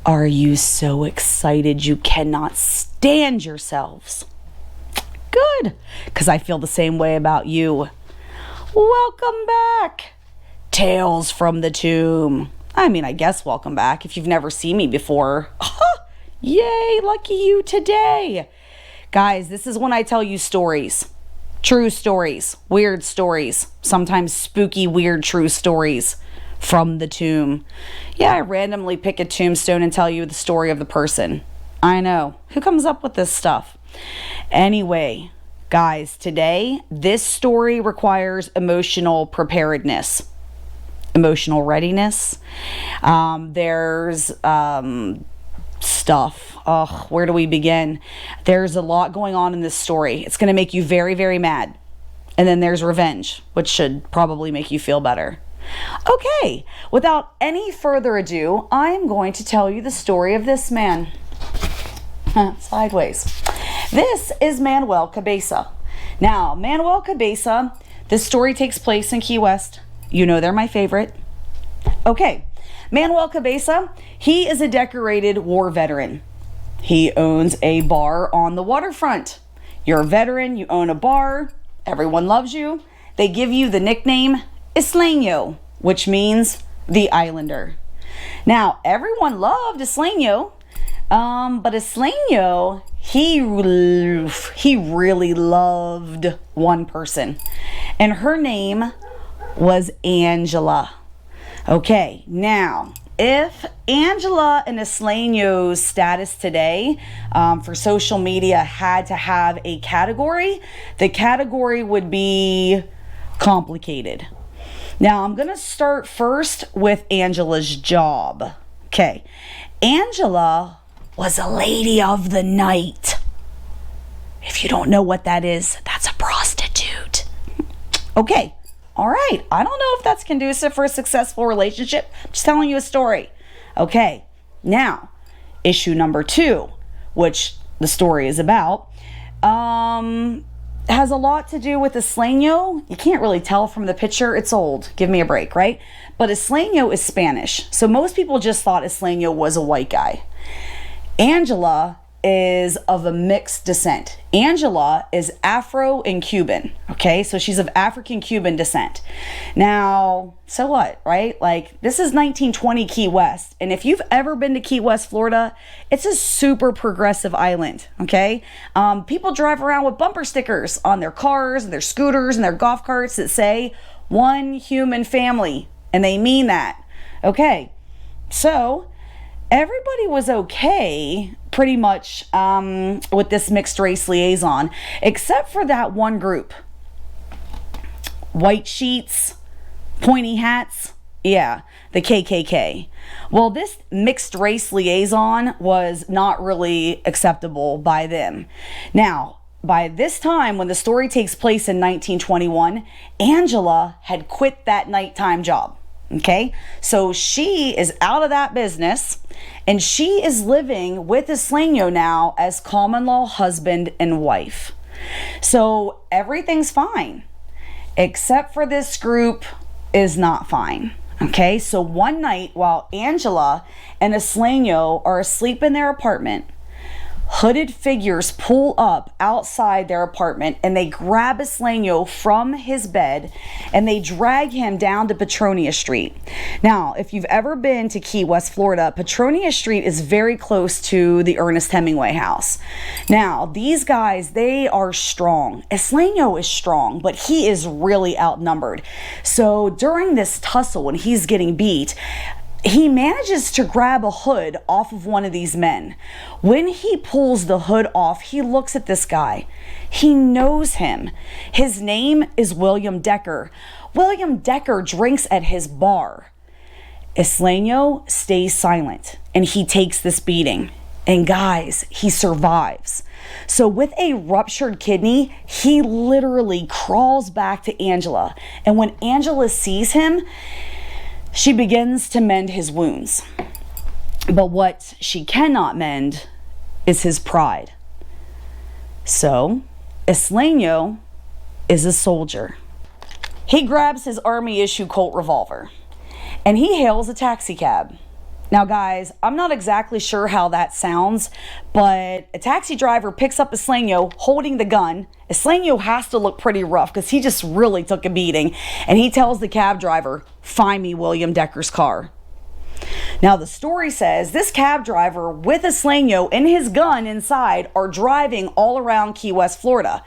Are you so excited you cannot stand yourselves? Good, because I feel the same way about you. Welcome back. Tales from the Tomb. I mean, I guess welcome back if you've never seen me before. Yay, lucky you today. Guys, this is when I tell you stories. True stories, weird stories, sometimes spooky, weird, true stories from the tomb. Yeah, I randomly pick a tombstone and tell you the story of the person. I know. Who comes up with this stuff? Anyway, guys, today, this story requires emotional preparedness. Emotional readiness. There's stuff. Oh, where do we begin? There's a lot going on in this story. It's going to make you very, very mad. And then there's revenge, which should probably make you feel better. Okay, without any further ado, I'm going to tell you the story of this man. Sideways. This is Manuel Cabaza. Now, Manuel Cabaza, this story takes place in Key West. You know they're my favorite. Okay, Manuel Cabaza, he is a decorated war veteran. He owns a bar on the waterfront. You're a veteran, you own a bar, everyone loves you. They give you the nickname Isleño, which means the Islander. Now, everyone loved Isleño, but Isleño, he really loved one person, and her name was Angela. Okay, now, if Angela and Isleño's status today for social media had to have a category, the category would be complicated. Now, I'm going to start first with Angela's job. Okay, Angela was a lady of the night. If you don't know what that is, that's a prostitute. Okay. All right, I don't know if that's conducive for a successful relationship. I'm just telling you a story. Okay, now, issue number 2, which the story is about, has a lot to do with Isleño. You can't really tell from the picture. It's old. Give me a break, right? But Isleño is Spanish. So most people just thought Isleño was a white guy. Angela is of a mixed descent. Angela is Afro and Cuban, okay? So she's of African-Cuban descent. Now, so what, right? Like, this is 1920 Key West, and if you've ever been to Key West, Florida, it's a super progressive island, okay? People drive around with bumper stickers on their cars, and their scooters, and their golf carts that say, "One human family," and they mean that, okay? So, everybody was okay pretty much with this mixed race liaison, except for that one group. White sheets, pointy hats, yeah, the KKK. Well, this mixed race liaison was not really acceptable by them. Now, by this time, when the story takes place in 1921, Angela had quit that nighttime job. Okay, so she is out of that business, and she is living with Isleño now as common law husband and wife. So everything's fine, except for this group is not fine. Okay, so one night while Angela and Isleño are asleep in their apartment, hooded figures pull up outside their apartment and they grab Isleño from his bed and they drag him down to Petronia Street. Now, if you've ever been to Key West, Florida, Petronia Street is very close to the Ernest Hemingway house. Now, these guys, they are strong. Isleño is strong, but he is really outnumbered. So during this tussle, when he's getting beat, he manages to grab a hood off of one of these men. When he pulls the hood off, he looks at this guy. He knows him. His name is William Decker. William Decker drinks at his bar. Isleño stays silent and he takes this beating. And guys, he survives. So with a ruptured kidney, he literally crawls back to Angela. And when Angela sees him, she begins to mend his wounds. But what she cannot mend is his pride. So, Isleño is a soldier. He grabs his army issue Colt revolver and he hails a taxi cab. Now, guys, I'm not exactly sure how that sounds, but a taxi driver picks up Isleño holding the gun. Isleño has to look pretty rough because he just really took a beating. And he tells the cab driver, "Find me William Decker's car." Now, the story says this cab driver with Isleño and his gun inside are driving all around Key West, Florida,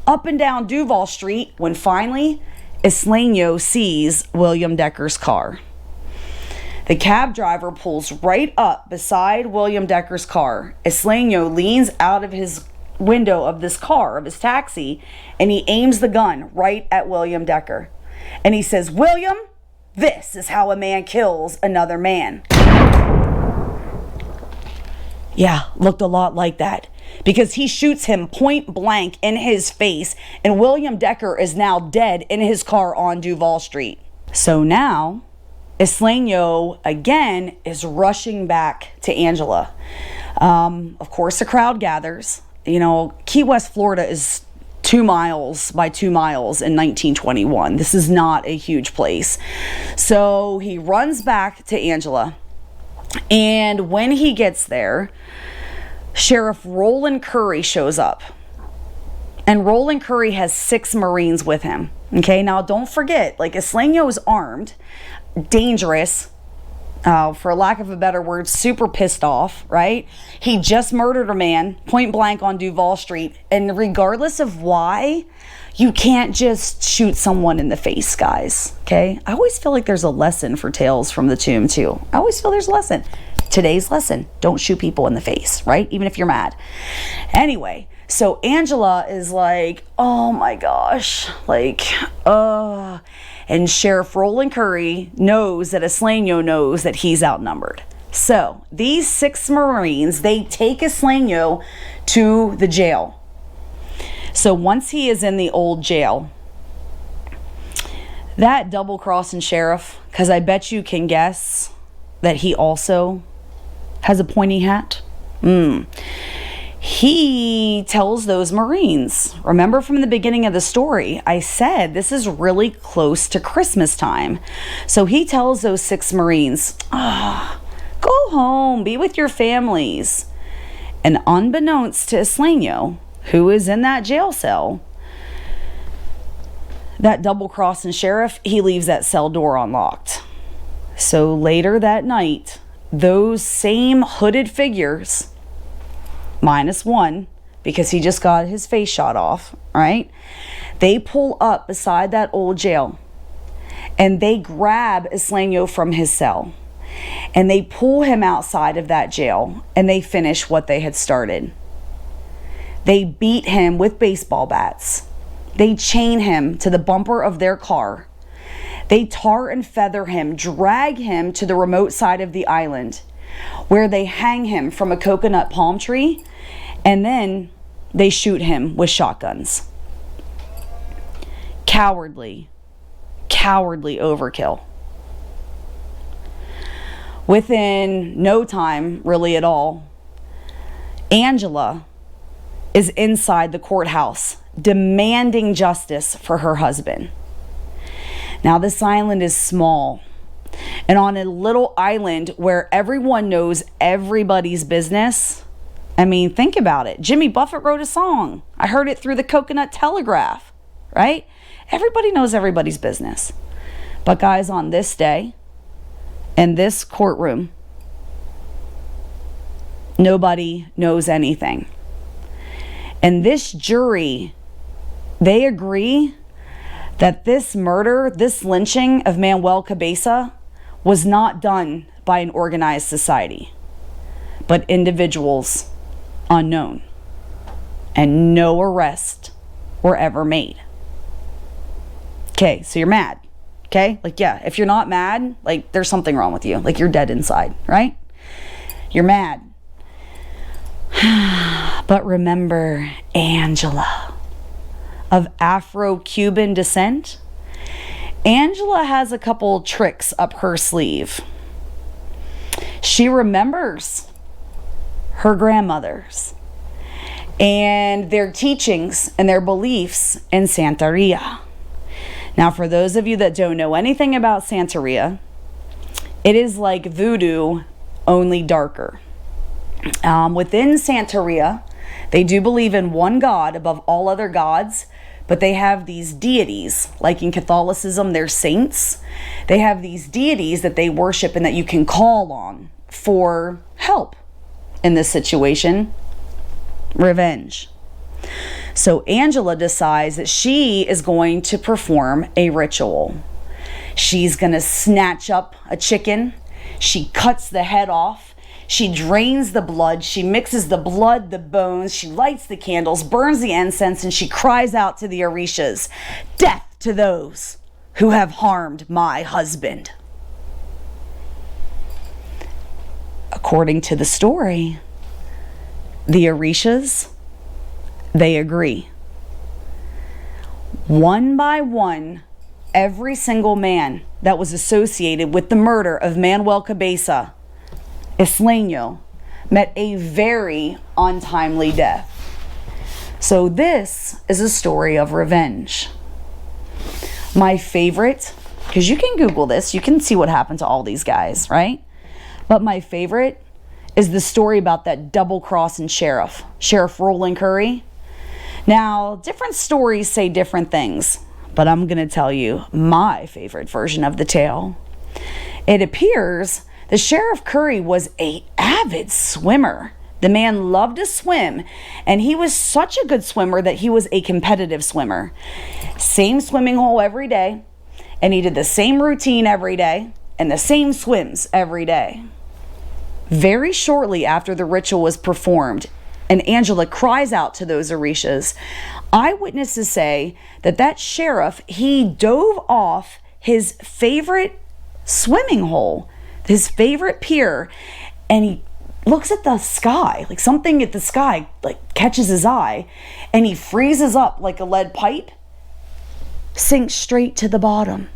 up and down Duval Street, when finally Isleño sees William Decker's car. The cab driver pulls right up beside William Decker's car. Isleño leans out of his window of this car, of his taxi, and he aims the gun right at William Decker. And he says, "William, this is how a man kills another man." Yeah, looked a lot like that, because he shoots him point blank in his face, and William Decker is now dead in his car on Duval Street. So now Isleño again is rushing back to Angela. Of course, a crowd gathers. You know, Key West, Florida is 2 miles by 2 miles in 1921. This is not a huge place. So he runs back to Angela. And when he gets there, Sheriff Roland Curry shows up. And Roland Curry has 6 Marines with him. Okay, now don't forget, like, Isleño is armed, dangerous, for lack of a better word, super pissed off, right? He just murdered a man point blank on Duval Street. And regardless of why, you can't just shoot someone in the face, guys. Okay? I always feel like there's a lesson for Tales from the Tomb, too. I always feel there's a lesson. Today's lesson: don't shoot people in the face, right? Even if you're mad. Anyway, so Angela is like, oh my gosh, like, and Sheriff Roland Curry knows that Isleño knows that he's outnumbered. So these 6 Marines, they take Isleño to the jail. So once he is in the old jail, that double-crossing sheriff, because I bet you can guess that he also has a pointy hat. He tells those Marines, remember from the beginning of the story, I said this is really close to Christmas time. So he tells those 6 Marines, go home, be with your families. And unbeknownst to Isleño, who is in that jail cell, that double-crossing sheriff, he leaves that cell door unlocked. So later that night, those same hooded figures, -1, because he just got his face shot off, right? They pull up beside that old jail and they grab Isleño from his cell and they pull him outside of that jail and they finish what they had started. They beat him with baseball bats. They chain him to the bumper of their car. They tar and feather him, drag him to the remote side of the island, where they hang him from a coconut palm tree, and then they shoot him with shotguns. Cowardly overkill. Within no time, really at all, Angela is inside the courthouse demanding justice for her husband. Now, this island is small, and on a little island where everyone knows everybody's business, I mean, think about it. Jimmy Buffett wrote a song. I heard it through the Coconut Telegraph, right? Everybody knows everybody's business. But guys, on this day, in this courtroom, nobody knows anything. And this jury, they agree that this murder, this lynching of Manuel Cabaza was not done by an organized society, but individuals unknown. And no arrests were ever made. Okay, so you're mad. Okay? Like, yeah, if you're not mad, like, there's something wrong with you. Like, you're dead inside, right? You're mad. But remember Angela, of Afro-Cuban descent? Angela has a couple tricks up her sleeve. She remembers her grandmothers and their teachings and their beliefs in Santeria. Now, for those of you that don't know anything about Santeria, it is like voodoo only darker. Within Santeria, they do believe in one God above all other gods, but they have these deities, like in Catholicism, they're saints. They have these deities that they worship and that you can call on for help in this situation. Revenge. So Angela decides that she is going to perform a ritual. She's going to snatch up a chicken. She cuts the head off. She drains the blood. She mixes the blood, the bones. She lights the candles, burns the incense, and she cries out to the Orishas, "Death to those who have harmed my husband." According to the story, the Orishas, they agree. One by one, every single man that was associated with the murder of Manuel Cabaza, Isleño, met a very untimely death. So this is a story of revenge. My favorite, because you can Google this, you can see what happened to all these guys, right? But my favorite is the story about that double-crossing sheriff, Sheriff Roland Curry. Now, different stories say different things, but I'm going to tell you my favorite version of the tale. It appears the Sheriff Curry was an avid swimmer. The man loved to swim, and he was such a good swimmer that he was a competitive swimmer. Same swimming hole every day, and he did the same routine every day, and the same swims every day. Very shortly after the ritual was performed, and Angela cries out to those Orishas, eyewitnesses say that that sheriff, he dove off his favorite swimming hole, his favorite pier, and he looks at the sky, like something at the sky like catches his eye, and he freezes up like a lead pipe, sinks straight to the bottom,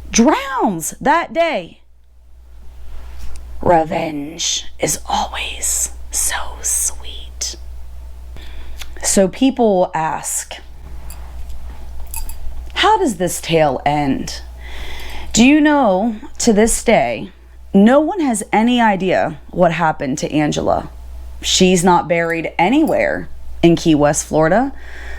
drowns that day. Revenge is always so sweet. So people ask, how does this tale end? Do you know, to this day, no one has any idea what happened to Angela. She's not buried anywhere in Key West, Florida.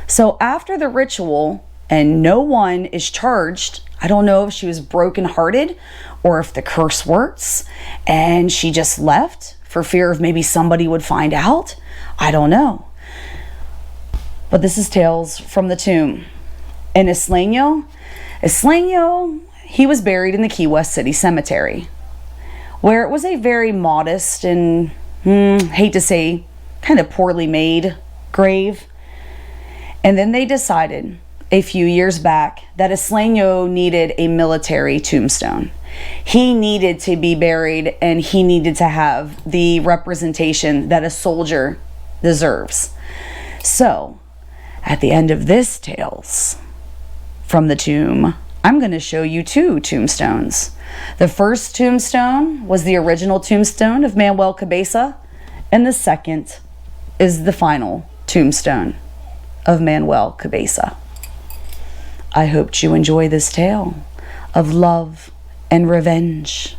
So after the ritual, and no one is charged, I don't know if she was brokenhearted or if the curse works and she just left for fear of maybe somebody would find out. I don't know. But this is Tales from the Tomb. And Isleño, he was buried in the Key West City Cemetery, where it was a very modest and, hate to say, kind of poorly made grave. And then they decided a few years back that Isleño needed a military tombstone. He needed to be buried, and he needed to have the representation that a soldier deserves. So, at the end of this Tales from the Tomb, I'm going to show you two tombstones. The first tombstone was the original tombstone of Manuel Cabaza, and the second is the final tombstone of Manuel Cabaza. I hope you enjoy this tale of love and revenge.